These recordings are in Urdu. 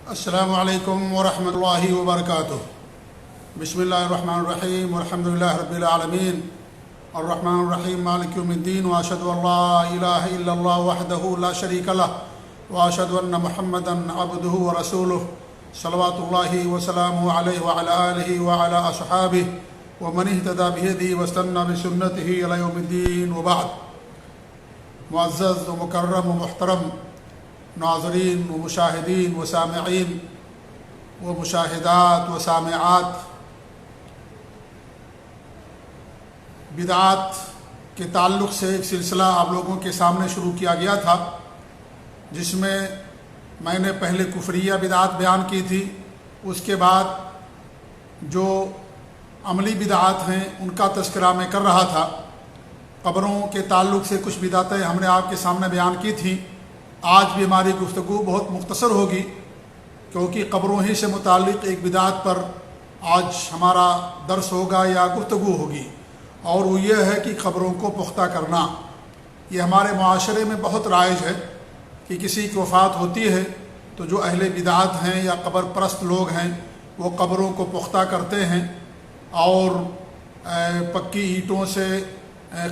السلام علیکم ورحمۃ اللہ وبرکاتہ۔ بسم اللہ الرحمن الرحیم والحمد للہ رب العالمین الرحمن الرحیم مالک یوم الدین واشہد ان لا الہ الا اللہ وحدہ لا شریک لہ واشہد ان محمدا عبدہ ورسولہ صلوات اللہ وسلامہ علیہ وعلی آلہ وعلی اصحابہ ومن اہتدی بہدیہ واستنى بسنتہ الی یوم الدین وبعد۔ معزز و مکرم و محترم ناظرین و مشاہدین و سامعین و مشاہدات و سامعات، بدعات کے تعلق سے ایک سلسلہ آپ لوگوں کے سامنے شروع کیا گیا تھا، جس میں نے پہلے کفریہ بدعات بیان کی تھی، اس کے بعد جو عملی بدعات ہیں ان کا تذکرہ میں کر رہا تھا۔ قبروں کے تعلق سے کچھ بدعتیں ہم نے آپ کے سامنے بیان کی تھیں۔ آج بھی ہماری گفتگو بہت مختصر ہوگی، کیونکہ قبروں ہی سے متعلق ایک بدعت پر آج ہمارا درس ہوگا یا گفتگو ہوگی، اور وہ یہ ہے کہ قبروں کو پختہ کرنا۔ یہ ہمارے معاشرے میں بہت رائج ہے کہ کسی کی وفات ہوتی ہے تو جو اہل بدعت ہیں یا قبر پرست لوگ ہیں وہ قبروں کو پختہ کرتے ہیں، اور پکی اینٹوں سے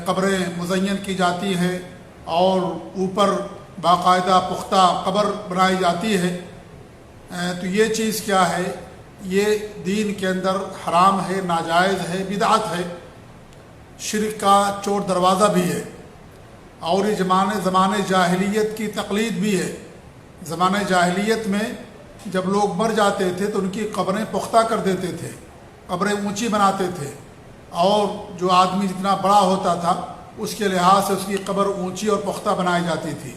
قبریں مزین کی جاتی ہیں اور اوپر باقاعدہ پختہ قبر بنائی جاتی ہے۔ تو یہ چیز کیا ہے؟ یہ دین کے اندر حرام ہے، ناجائز ہے، بدعت ہے، شرک کا چور دروازہ بھی ہے، اور یہ زمانے جاہلیت کی تقلید بھی ہے۔ زمانے جاہلیت میں جب لوگ مر جاتے تھے تو ان کی قبریں پختہ کر دیتے تھے، قبریں اونچی بناتے تھے، اور جو آدمی جتنا بڑا ہوتا تھا اس کے لحاظ سے اس کی قبر اونچی اور پختہ بنائی جاتی تھی۔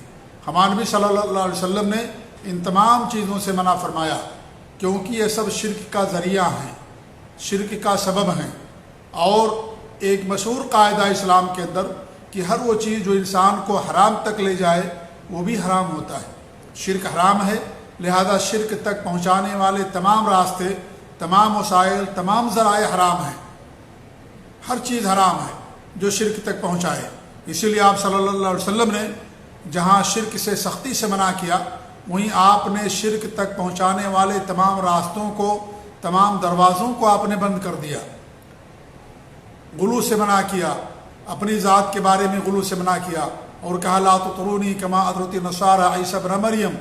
ہمارے نبی صلی اللہ علیہ وسلم نے ان تمام چیزوں سے منع فرمایا، کیونکہ یہ سب شرک کا ذریعہ ہیں، شرک کا سبب ہیں۔ اور ایک مشہور قاعدہ اسلام کے اندر کہ ہر وہ چیز جو انسان کو حرام تک لے جائے وہ بھی حرام ہوتا ہے۔ شرک حرام ہے، لہذا شرک تک پہنچانے والے تمام راستے، تمام وسائل، تمام ذرائع حرام ہیں۔ ہر چیز حرام ہے جو شرک تک پہنچائے۔ اسی لیے آپ صلی اللہ علیہ وسلم نے جہاں شرک سے سختی سے منع کیا، وہیں آپ نے شرک تک پہنچانے والے تمام راستوں کو، تمام دروازوں کو آپ نے بند کر دیا۔ غلو سے منع کیا، اپنی ذات کے بارے میں غلو سے منع کیا، اور کہا لا تطرونی کما اطرت النصارى عیسی ابن مریم،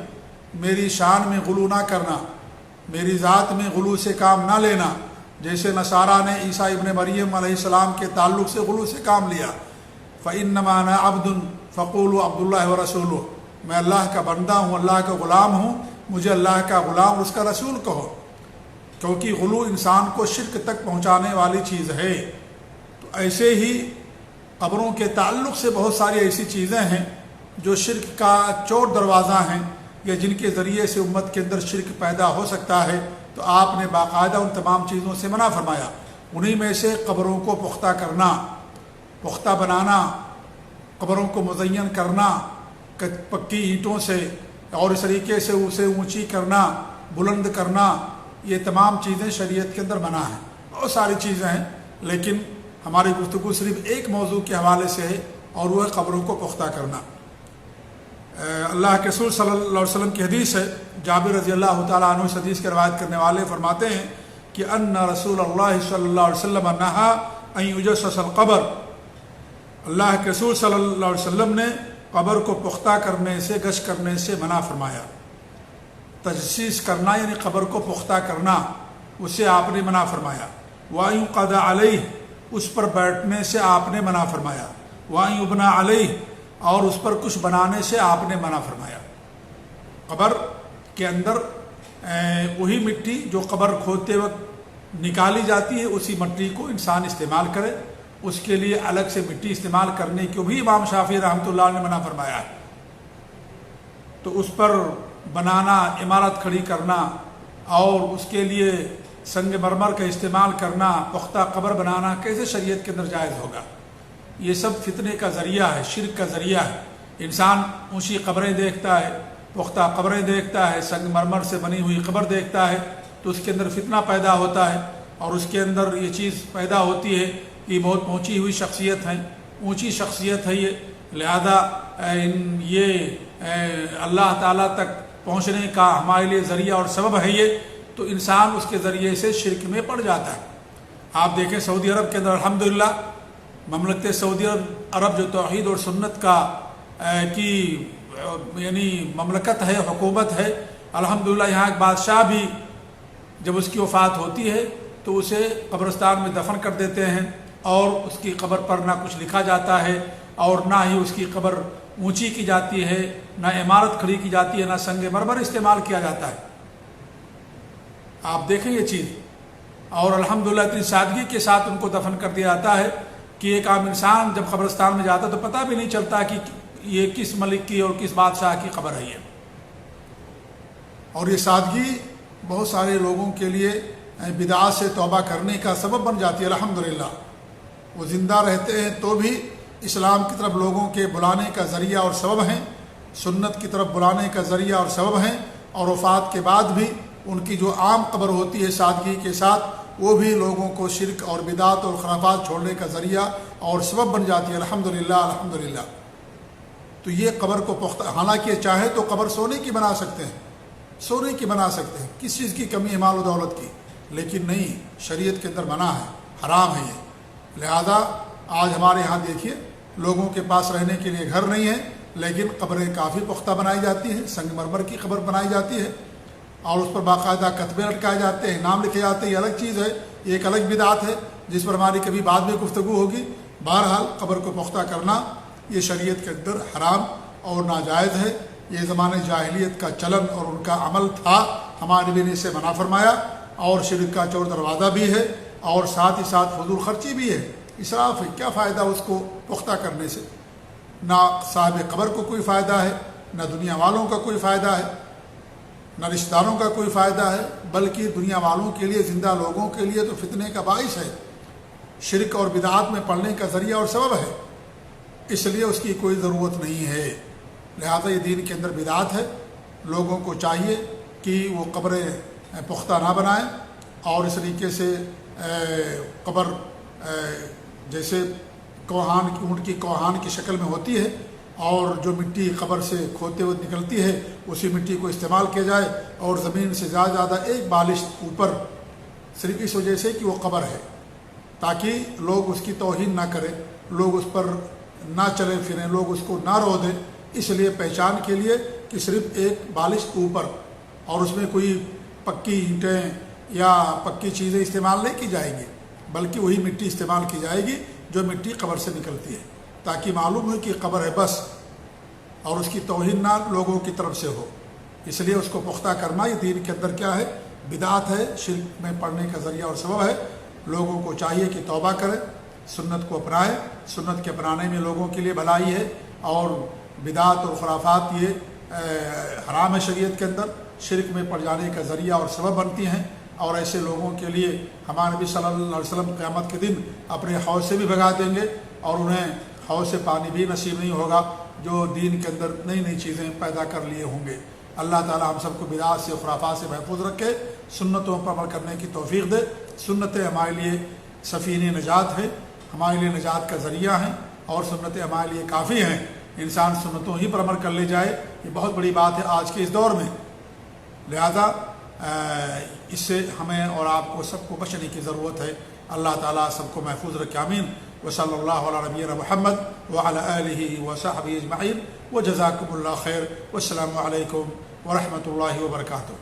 میری شان میں غلو نہ کرنا، میری ذات میں غلو سے کام نہ لینا، جیسے نصارہ نے عیسیٰ ابن مریم علیہ السلام کے تعلق سے غلو سے کام لیا۔ فإنما أنا عبد فقولوا عبد اللہ ورسولہ، میں اللہ کا بندہ ہوں، اللہ کا غلام ہوں، مجھے اللہ کا غلام اور اس کا رسول کہو، کیونکہ غلو انسان کو شرک تک پہنچانے والی چیز ہے۔ تو ایسے ہی قبروں کے تعلق سے بہت ساری ایسی چیزیں ہیں جو شرک کا چور دروازہ ہیں، یا جن کے ذریعے سے امت کے اندر شرک پیدا ہو سکتا ہے۔ تو آپ نے باقاعدہ ان تمام چیزوں سے منع فرمایا۔ انہی میں سے قبروں کو پختہ کرنا، پختہ بنانا، قبروں کو مزین کرنا پکی اینٹوں سے، اور اس طریقے سے اسے اونچی کرنا، بلند کرنا، یہ تمام چیزیں شریعت کے اندر منع ہیں۔ بہت ساری چیزیں ہیں، لیکن ہماری گفتگو صرف ایک موضوع کے حوالے سے ہے، اور وہ ہے قبروں کو پختہ کرنا۔ اللہ کے رسول صلی اللہ علیہ وسلم کی حدیث ہے، جابر رضی اللہ تعالیٰ عنہ اس حدیث کے روایت کرنے والے فرماتے ہیں کہ ان رسول اللہ صلی اللہ علیہ وسلم نہا ان یجسس القبر، اللہ کے رسول صلی اللہ علیہ وسلم نے قبر کو پختہ کرنے سے، گش کرنے سے منع فرمایا۔ تجسیس کرنا یعنی قبر کو پختہ کرنا، اسے آپ نے منع فرمایا۔ وَأَن يُقَعَدَ عَلَيْهِ، اس پر بیٹھنے سے آپ نے منع فرمایا۔ وَأَن يُبْنَى عَلَيْهِ، اور اس پر کچھ بنانے سے آپ نے منع فرمایا۔ قبر کے اندر وہی مٹی جو قبر کھودتے وقت نکالی جاتی ہے، اسی مٹی کو انسان استعمال کرے، اس کے لیے الگ سے مٹی استعمال کرنے کو بھی امام شافعی رحمۃ اللہ نے منع فرمایا ہے۔ تو اس پر بنانا، عمارت کھڑی کرنا، اور اس کے لیے سنگ مرمر کا استعمال کرنا، پختہ قبر بنانا کیسے شریعت کے اندر جائز ہوگا؟ یہ سب فتنے کا ذریعہ ہے، شرک کا ذریعہ ہے۔ انسان اونچی قبریں دیکھتا ہے، پختہ قبریں دیکھتا ہے، سنگ مرمر سے بنی ہوئی قبر دیکھتا ہے، تو اس کے اندر فتنہ پیدا ہوتا ہے، اور اس کے اندر یہ چیز پیدا ہوتی ہے کہ یہ بہت پہنچی ہوئی شخصیت ہے، اونچی شخصیت ہے یہ، لہذا یہ اللہ تعالیٰ تک پہنچنے کا ہمارے لیے ذریعہ اور سبب ہے یہ، تو انسان اس کے ذریعے سے شرک میں پڑ جاتا ہے۔ آپ دیکھیں سعودی عرب کے اندر الحمدللہ مملکت سعودی عرب جو توحید اور سنت کا کی یعنی مملکت ہے، حکومت ہے، الحمدللہ یہاں ایک بادشاہ بھی جب اس کی وفات ہوتی ہے تو اسے قبرستان میں دفن کر دیتے ہیں، اور اس کی قبر پر نہ کچھ لکھا جاتا ہے اور نہ ہی اس کی قبر اونچی کی جاتی ہے، نہ عمارت کھڑی کی جاتی ہے، نہ سنگ مرمر استعمال کیا جاتا ہے۔ آپ دیکھیں یہ چیز، اور الحمدللہ اتنی سادگی کے ساتھ ان کو دفن کر دیا جاتا ہے کہ ایک عام انسان جب قبرستان میں جاتا ہے تو پتہ بھی نہیں چلتا کہ یہ کس ملک کی اور کس بادشاہ کی قبر ہے یہ۔ اور یہ سادگی بہت سارے لوگوں کے لیے بدعات سے توبہ کرنے کا سبب بن جاتی ہے۔ الحمدللہ وہ زندہ رہتے ہیں تو بھی اسلام کی طرف لوگوں کے بلانے کا ذریعہ اور سبب ہیں، سنت کی طرف بلانے کا ذریعہ اور سبب ہیں، اور وفات کے بعد بھی ان کی جو عام قبر ہوتی ہے سادگی کے ساتھ، وہ بھی لوگوں کو شرک اور بدعات اور خرافات چھوڑنے کا ذریعہ اور سبب بن جاتی ہے۔ الحمدللہ الحمدللہ۔ تو یہ قبر کو پختہ، حالانکہ چاہے تو قبر سونے کی بنا سکتے ہیں، سونے کی بنا سکتے ہیں، کس چیز کی کمی ہے مال و دولت کی، لیکن نہیں، شریعت کے اندر منع ہے، حرام ہے یہ۔ لہذا آج ہمارے ہاں دیکھیے لوگوں کے پاس رہنے کے لیے گھر نہیں ہے، لیکن قبریں کافی پختہ بنائی جاتی ہیں، سنگ مرمر کی قبر بنائی جاتی ہے، اور اس پر باقاعدہ کتبے لٹکائے جاتے ہیں، نام لکھے جاتے ہیں۔ یہ الگ چیز ہے، یہ ایک الگ بدعت ہے جس پر ہماری کبھی بعد میں گفتگو ہوگی۔ بہرحال قبر کو پختہ کرنا یہ شریعت کے اندر حرام اور ناجائز ہے، یہ زمانے جاہلیت کا چلن اور ان کا عمل تھا، ہمارے نبی نے اسے منع فرمایا، اور شرک کا چور دروازہ بھی ہے، اور ساتھ ہی ساتھ فضول خرچی بھی ہے، اسراف ہے۔ کیا فائدہ اس کو پختہ کرنے سے؟ نہ صاحب قبر کو کوئی فائدہ ہے، نہ دنیا والوں کا کوئی فائدہ ہے، نہ رشتہ داروں کا کوئی فائدہ ہے، بلکہ دنیا والوں کے لیے، زندہ لوگوں کے لیے تو فتنے کا باعث ہے، شرک اور بدعات میں پڑنے کا ذریعہ اور سبب ہے، اس لیے اس کی کوئی ضرورت نہیں ہے۔ لہذا یہ دین کے اندر بدعات ہے، لوگوں کو چاہیے کہ وہ قبریں پختہ نہ بنائیں، اور اس طریقے سے قبر جیسے کوہان کی، اونٹ کی کوہان کی شکل میں ہوتی ہے، اور جو مٹی قبر سے کھوتے ہوئے نکلتی ہے اسی مٹی کو استعمال کیا جائے، اور زمین سے زیادہ ایک بالش اوپر، صرف اس وجہ سے کہ وہ قبر ہے، تاکہ لوگ اس کی توہین نہ کریں، لوگ اس پر نہ چلیں پھریں، لوگ اس کو نہ رو دیں، اس لیے پہچان کے لیے کہ صرف ایک بالش اوپر، اور اس میں کوئی پکی اینٹیں یا پکی چیزیں استعمال نہیں کی جائیں گی، بلکہ وہی مٹی استعمال کی جائے گی جو مٹی قبر سے نکلتی ہے، تاکہ معلوم ہو کہ قبر ہے بس، اور اس کی توہین نہ لوگوں کی طرف سے ہو۔ اس لیے اس کو پختہ کرنا یہ دین کے اندر کیا ہے؟ بدعت ہے، شرک میں پڑنے کا ذریعہ اور سبب ہے۔ لوگوں کو چاہیے کہ توبہ کریں، سنت کو اپنائیں، سنت کے اپنانے میں لوگوں کے لیے بھلائی ہے، اور بدعت اور خرافات یہ حرام ہے شریعت کے اندر، شرک میں پڑ جانے کا ذریعہ اور سبب بنتی ہیں، اور ایسے لوگوں کے لیے ہمارے نبی صلی اللہ علیہ وسلم قیامت کے دن اپنے حوض سے بھی بھگا دیں گے، اور انہیں حوض سے پانی بھی نصیب نہیں ہوگا، جو دین کے اندر نئی نئی چیزیں پیدا کر لیے ہوں گے۔ اللہ تعالی ہم سب کو بدعات سے، خرافات سے محفوظ رکھے، سنتوں پر عمل کرنے کی توفیق دے۔ سنتیں ہمارے لیے سفینہ نجات ہے، ہمارے لیے نجات کا ذریعہ ہیں، اور سنتیں ہمارے لیے کافی ہیں۔ انسان سنتوں ہی پر عمل کر لے جائے، یہ بہت بڑی بات ہے آج کے اس دور میں۔ لہذا اس سے ہمیں اور آپ کو سب کو بچنے کی ضرورت ہے۔ اللہ تعالیٰ سب کو محفوظ رکھے، آمین۔ وصلی اللہ علی نبینا محمد وعلی آلہ وصحبہ اجمعین، وجزاکم اللہ خیر، والسلام علیکم ورحمۃ اللہ وبرکاتہ۔